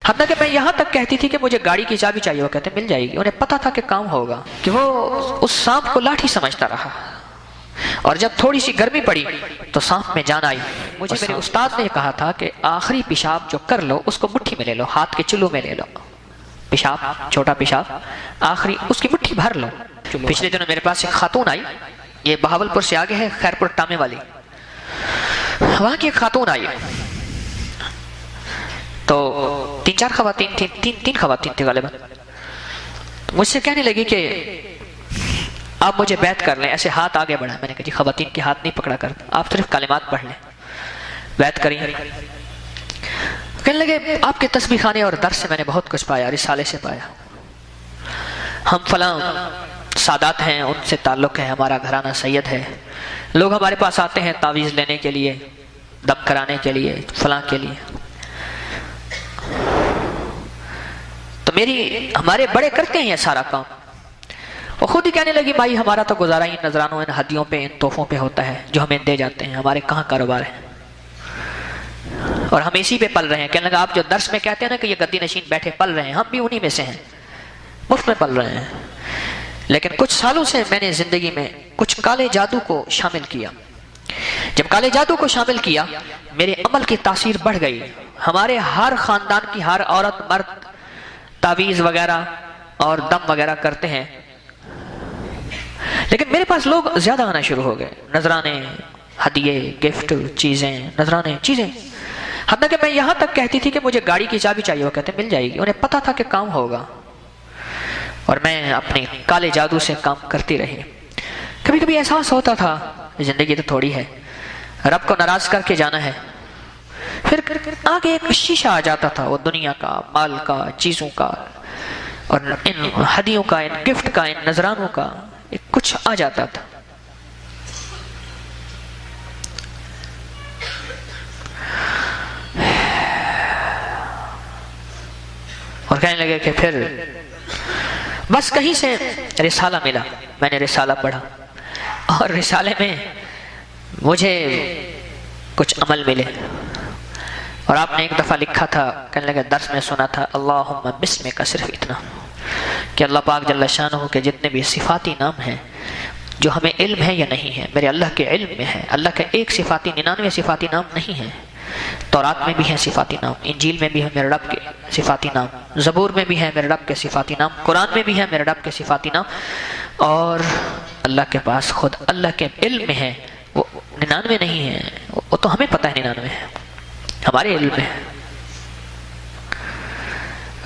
حتیٰ کہ میں یہاں تک کہتی تھی کہ مجھے گاڑی کی چابی چاہیے، وہ کہتے مل جائے گی۔ انہیں پتا تھا کہ کام ہوگا، کہ وہ اس سانپ کو لاٹھی سمجھتا رہا، اور جب تھوڑی سی گرمی پڑی تو سانپ میں جان آئی۔ مجھے میرے استاد نے کہا تھا کہ آخری پیشاب جو کر لو اس کو مٹھی میں لے لو، ہاتھ کے چلو میں لے لو، پیشاب چھوٹا پیشاب آخری اس کی مٹھی بھر لو۔ پچھلے دنوں میرے پاس ایک خاتون آئی، یہ بہاولپور سے آگے ہے، خیرپور ٹامے والی، وہاں کی ایک خاتون آئی تو تین خواتین تھیں غالباً، مجھ سے کہنے لگی کہ آپ مجھے بیعت کر لیں، ایسے ہاتھ آگے بڑھا۔ میں نے کہا جی خواتین کے ہاتھ نہیں پکڑا کر، آپ صرف کلمات پڑھ لیں۔ بیعت کری، کہنے لگے آپ کے تسبیح خانے اور درس سے میں نے بہت کچھ پایا، رسالے سے پایا، ہم فلاں سادات ہیں ان سے تعلق ہے، ہمارا گھرانہ سید ہے، لوگ ہمارے پاس آتے ہیں تعویذ لینے کے لیے، دم کرانے کے لیے، فلاں کے لیے۔ تو ہمارے بڑے کرتے ہیں یہ سارا کام۔ وہ خود ہی کہنے لگی بھائی ہمارا تو گزارا ان نذرانوں، ان ہدیوں پہ، ان تحفوں پہ ہوتا ہے جو ہمیں دے جاتے ہیں، ہمارے کہاں کاروبار ہے، اور ہم اسی پہ پل رہے ہیں۔ کہنے لگا آپ جو درس میں کہتے ہیں نا کہ یہ گدی نشین بیٹھے پل رہے ہیں، ہم بھی انہی میں سے ہیں، مفت میں پل رہے ہیں۔ لیکن کچھ سالوں سے میں نے زندگی میں کچھ کالے جادو کو شامل کیا۔ جب کالے جادو کو شامل کیا میرے عمل کی تاثیر بڑھ گئی۔ ہمارے ہر خاندان کی ہر عورت مرد تعویذ وغیرہ اور دم وغیرہ کرتے ہیں، لیکن میرے پاس لوگ زیادہ آنا شروع ہو گئے، نذرانے، ہدیے، گفٹ، چیزیں، نذرانے، چیزیں، حتیٰ کہ میں یہاں تک کہتی تھی کہ مجھے گاڑی کی چابی چاہیے، وہ کہتے مل جائے گی۔ انہیں پتا تھا کہ کام ہوگا، اور میں اپنے کالے جادو سے کام کرتی رہی۔ کبھی کبھی احساس ہوتا تھا زندگی تو تھوڑی ہے، رب کو ناراض کر کے جانا ہے، پھر آگے ایک شیشہ آ جاتا تھا، وہ دنیا کا، مال کا، چیزوں کا، اور ان ہدیوں کا، ان گفٹ کا، ان نذرانوں کا ایک کچھ آ جاتا تھا۔ اور کہنے لگے کہ پھر بس کہیں سے رسالہ ملا، میں نے رسالہ پڑھا، اور رسالے میں مجھے کچھ عمل ملے، اور آپ نے ایک دفعہ لکھا تھا، کہنے لگے درس میں سنا تھا، اللہم بسمک، صرف اتنا کہ اللہ پاک جل شانہ کے جتنے بھی صفاتی نام ہیں جو ہمیں علم ہے یا نہیں ہے، میرے اللہ کے علم میں ہے، اللہ کے 99 صفاتی نام نہیں ہیں، تورات میں بھی ہیں صفاتی نام، انجیل میں بھی ہے میرے رب کے صفاتی نام، زبور میں بھی ہے میرے رب کے صفاتی نام، قرآن میں بھی ہے میرے رب کے صفاتی نام، اور اللہ کے پاس خود اللہ کے علم میں ہے، وہ 99 نہیں ہیں، وہ تو ہمیں پتہ ہے 99 ہے، ہمارے علم میں ہے۔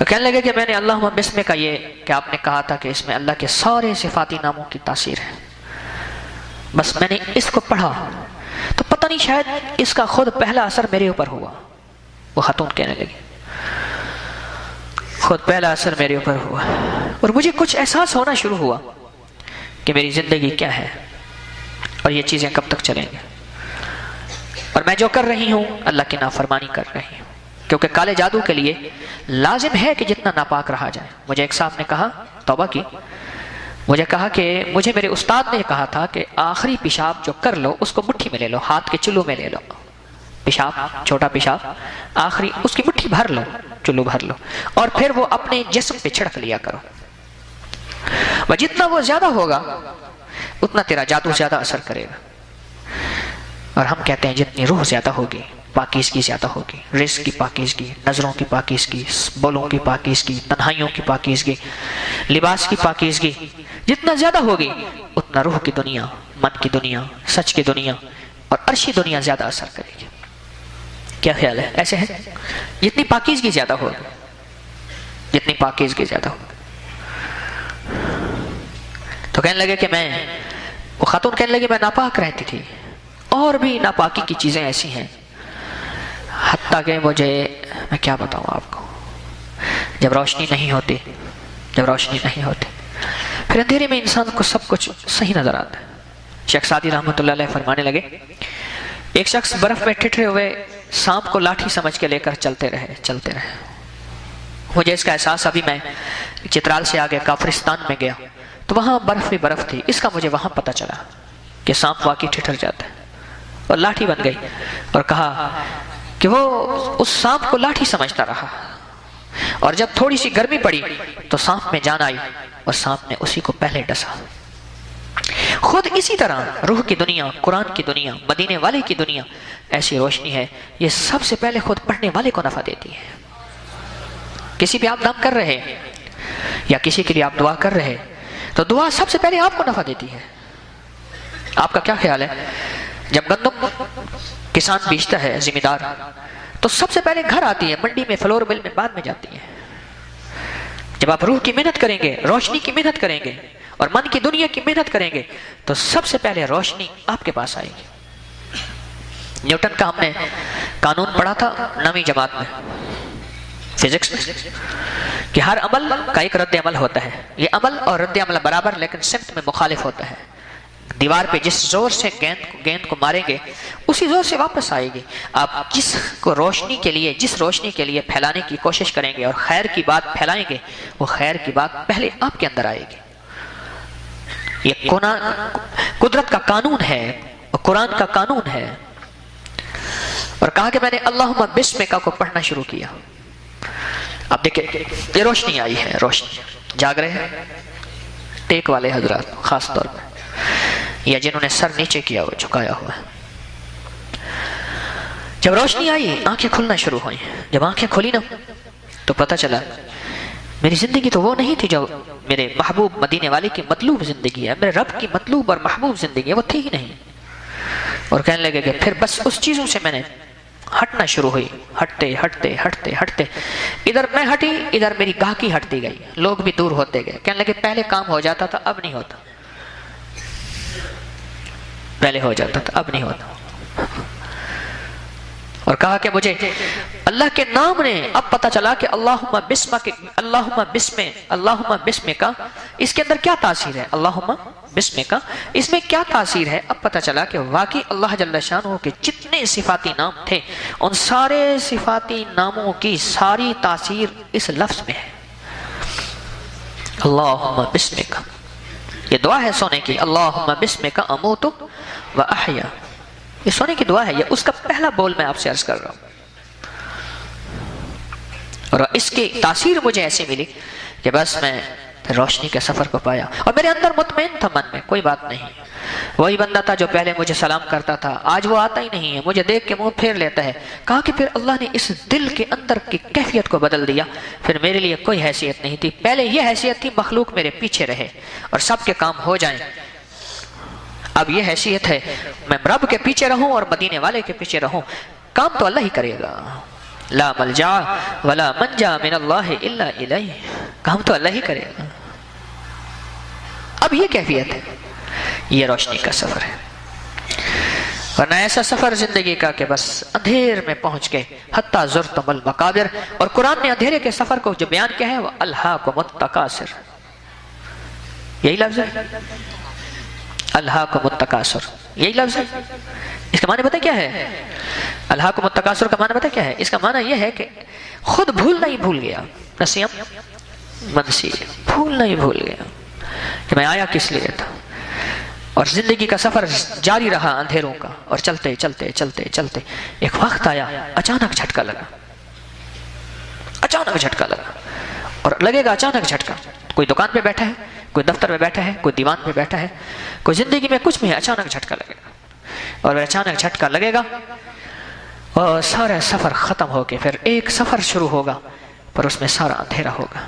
کہنے لگے کہ میں نے اللہم بسمک کا یہ کہ آپ نے کہا تھا کہ اس میں اللہ کے سارے صفاتی ناموں کی تاثیر ہے، بس میں نے اس کو پڑھا تو پتہ نہیں شاید اس کا خود پہلا اثر میرے اوپر ہوا۔ وہ خاتون کہنے لگی خود پہلا اثر میرے اوپر ہوا، اور مجھے کچھ احساس ہونا شروع ہوا کہ میری زندگی کیا ہے اور یہ چیزیں کب تک چلیں گے، اور میں جو کر رہی ہوں اللہ کی نافرمانی کر رہی ہوں، کیونکہ کالے جادو کے لیے لازم ہے کہ جتنا ناپاک رہا جائے۔ مجھے ایک صاحب نے کہا، توبہ کی، مجھے کہا کہ مجھے میرے استاد نے کہا تھا کہ آخری پیشاب جو کر لو اس کو مٹھی میں لے لو، ہاتھ کے چلو میں لے لو، پیشاب چھوٹا پیشاب آخری اس کی مٹھی بھر لو، چلو بھر لو، اور پھر وہ اپنے جسم پہ چھڑک لیا کرو، وہ جتنا وہ زیادہ ہوگا اتنا تیرا جادو زیادہ اثر کرے گا۔ اور ہم کہتے ہیں جتنی روح زیادہ ہوگی پاکیزگی زیادہ ہوگی، رزق کی پاکیزگی، نظروں کی پاکیزگی، بولوں کی پاکیزگی، تنہائیوں کی پاکیزگی، لباس کی پاکیزگی جتنا زیادہ ہوگی اتنا روح کی دنیا، من کی دنیا، سچ کی دنیا اور عرشی دنیا زیادہ اثر کرے گی۔ کیا خیال ہے؟ ایسے ہے جتنی پاکیزگی زیادہ ہوگی، جتنی پاکیزگی زیادہ ہوگی۔ تو کہنے لگے کہ وہ خاتون کہنے لگے میں ناپاک رہتی تھی، اور بھی ناپاکی کی چیزیں ایسی ہیں، حتیٰ کہ میں کیا بتاؤں آپ کو، جب روشنی نہیں ہوتی پھر اندھیرے میں انسان کو سب کچھ صحیح نظر آتا ہے۔ شیخ سعدی رحمۃ اللہ علیہ فرمانے لگے ایک شخص برف میں ٹھٹھرے ہوئے سانپ کو لاٹھی سمجھ کے لے کر چلتے رہے۔ مجھے اس کا احساس، ابھی میں چترال سے آگے کافرستان میں گیا تو وہاں برف ہی برف تھی، اس کا مجھے وہاں پتہ چلا کہ سانپ واقعی ٹھٹھر جاتا ہے، اور لاٹھی بن گئی، اور کہا کہ وہ اس سانپ کو لاٹھی سمجھتا رہا، اور جب تھوڑی سی گرمی پڑی تو سانپ میں جان آئی اور سانپ نے اسی کو پہلے ڈسا۔ خود اسی طرح روح کی دنیا، قرآن کی دنیا، مدینے والے کی دنیا ایسی روشنی ہے، یہ سب سے پہلے خود پڑھنے والے کو نفع دیتی ہے۔ کسی بھی آپ نام کر رہے یا کسی کے لیے آپ دعا کر رہے تو دعا سب سے پہلے آپ کو نفع دیتی ہے۔ آپ کا کیا خیال ہے، جب گندم کسان بیچتا ہے ذمہ دار، تو سب سے پہلے گھر آتی ہے، منڈی میں فلور مل میں بعد میں جاتی ہے۔ جب آپ روح کی محنت کریں گے، روشنی کی محنت کریں گے اور من کی دنیا کی محنت کریں گے تو سب سے پہلے روشنی آپ کے پاس آئے گی۔ نیوٹن کا ہم نے قانون پڑھا تھا 9ویں جماعت میں فزکس میں، کہ ہر عمل کا ایک رد عمل ہوتا ہے۔ یہ عمل اور رد عمل برابر لیکن سمت میں مخالف ہوتا ہے۔ دیوار پہ جس زور سے گیند کو ماریں گے اسی زور سے واپس آئے گی۔ آپ جس روشنی کے لیے پھیلانے کی کوشش کریں گے اور خیر کی بات پھیلائیں گے، وہ خیر کی بات پہلے آپ کے اندر آئے گی۔ یہ قدرت کا قانون ہے، قرآن کا قانون ہے۔ اور کہا کہ میں نے اللہم بسمک کو پڑھنا شروع کیا۔ اب دیکھیں یہ روشنی آئی ہے، روشنی جاگ رہے ہیں ٹیک والے حضرات خاص طور پہ، یا جنہوں نے سر نیچے کیا ہوا جھکایا ہوا ہے۔ جب روشنی آئی آنکھیں کھلنا شروع ہوئی۔ جب آنکھیں کھلی نا تو پتہ چلا میری زندگی تو وہ نہیں تھی جو میرے محبوب مدینے والے کی مطلوب زندگی ہے، میرے رب کی مطلوب اور محبوب زندگی ہے، وہ تھی ہی نہیں۔ اور کہنے لگے کہ پھر بس اس چیزوں سے میں نے ہٹنا شروع ہوئی، ہٹتے ہٹتے ہٹتے ہٹتے ادھر میں ہٹی، ادھر میری گاہکی ہٹتی گئی، لوگ بھی دور ہوتے گئے۔ کہنے لگے پہلے کام ہو جاتا تھا اب نہیں ہوتا، پہلے ہو جاتا تھا اب نہیں ہوتا۔ اور کہا کہ مجھے اللہ کے نام نے اب پتہ چلا کہ اللہم بسمک اس کے اندر کیا تاثیر ہے، اللہم بسمک اس میں کیا تاثیر ہے۔ اب پتہ چلا کہ واقعی اللہ جل شانہ کے جتنے صفاتی نام تھے ان سارے صفاتی ناموں کی ساری تاثیر اس لفظ میں ہے، اللہم بسمک۔ یہ دعا ہے سونے کی، اللہم بسمک اموت و احیا، یہ سونے کی دعا ہے، یہ اس کا پہلا بول میں آپ سے عرض کر رہا ہوں۔ اور اس کی تاثیر مجھے ایسی ملی کہ بس میں روشنی کے سفر کو پایا، اور میرے اندر مطمئن تھا من میں کوئی بات نہیں۔ وہی بندہ تھا جو پہلے مجھے سلام کرتا تھا، آج وہ آتا ہی نہیں ہے، مجھے دیکھ کے منہ پھیر لیتا ہے۔ کہا کہ پھر اللہ نے اس دل کے اندر کی کیفیت کو بدل دیا، پھر میرے لیے کوئی حیثیت نہیں تھی، پہلے یہ حیثیت تھی مخلوق میرے پیچھے رہے اور سب کے کام ہو جائیں، اب یہ حیثیت ہے میں رب کے پیچھے رہوں اور مدینے والے کے پیچھے رہوں، کام تو اللہ ہی کرے گا۔ لا ملجا ولا منجا من اللہ الا الیہ، کام تو اللہ ہی کرے گا۔ اب یہ کیفیت ہے، یہ روشنی کا سفر ہے، ورنہ ایسا سفر زندگی کا کہ بس اندھیر میں پہنچ گئے، حتی زرتم المقابر۔ اور قرآن نے اندھیرے کے سفر کو جو بیان کیا ہے وہ الہاکم التکاثر، یہی لفظ ہے، الہاکم التکاثر، یہی لفظ ہے۔ اس کا معنی پتہ کیا ہے؟ الہاکم التکاثر کا معنی پتہ کیا ہے؟ اس کا معنی یہ ہے کہ خود بھولنا ہی بھول گیا، نسیم منسی، بھولنا ہی بھول گیا کہ میں آیا کس لیے تھا۔ اور زندگی کا سفر جاری رہا اندھیروں کا، اور چلتے چلتے چلتے چلتے ایک وقت آیا اچانک جھٹکا لگا، اچانک جھٹکا لگا، اور لگے گا اچانک جھٹکا، کوئی دکان پہ بیٹھا ہے، کوئی دفتر میں بیٹھا ہے، کوئی دیوان پہ بیٹھا ہے، کوئی زندگی میں کچھ بھی ہے، اچانک جھٹکا لگے گا، اور اچانک جھٹکا لگے گا اور سارا سفر ختم ہو کے پھر ایک سفر شروع ہوگا، پر اس میں سارا اندھیرا ہوگا۔